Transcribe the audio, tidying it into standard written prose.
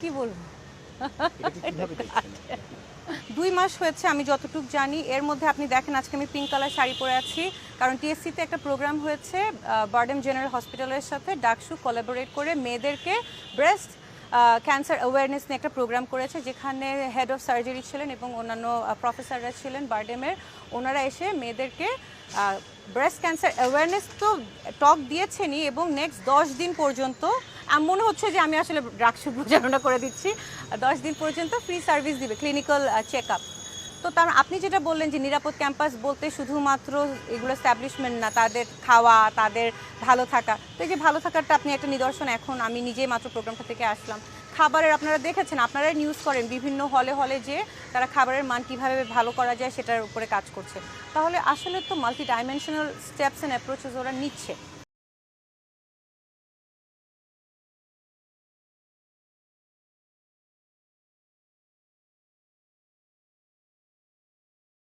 কি বলবো? এটাকে কিভাবে দেখছেন? ২ মাস হয়েছে আমি যতটুকু জানি। এর মধ্যে আপনি দেখেন আজকে আমি পিঙ্ক কালার শাড়ি পরে আছি। কারণ টিএসসিতে একটা প্রোগ্রাম হয়েছে বারডেম জেনারেল হসপিটালের সাথে ডাকসু কোলাবোরেট করে মেয়েদেরকে ব্রেস্ট ক্যান্সার অ্যাওয়ারনেস নিয়ে একটা প্রোগ্রাম করেছে, যেখানে হেড অফ সার্জারি ছিলেন এবং অন্যান্য প্রফেসররা ছিলেন বারডেমের। ওনারা এসে মেয়েদেরকে ব্রেস্ট ক্যান্সার অ্যাওয়ারনেস তো টক দিয়েছেনই, এবং নেক্সট 10 দিন পর্যন্ত মনে হচ্ছে যে আমি আসলে ডাকসু প্রচারণা করে দিচ্ছি। 10 দিন পর্যন্ত ফ্রি সার্ভিস দিবে, ক্লিনিক্যাল চেক আপ। তো তার আপনি যেটা বললেন যে নিরাপদ ক্যাম্পাস বলতে শুধুমাত্র এগুলো এস্টাবলিশমেন্ট না, তাদের খাওয়া, তাদের ভালো থাকা। তো এই যে ভালো থাকাটা আপনি একটা নিদর্শন, এখন আমি নিজেই মাত্র প্রোগ্রামটা থেকে আসলাম। খাবারের আপনারা দেখেছেন, আপনারাই নিউজ করেন বিভিন্ন হলে হলে যে তারা খাবারের মান কীভাবে ভালো করা যায় সেটার উপরে কাজ করছে। তাহলে আসলে তো multi dimensional steps and approaches ওরা নিচ্ছে।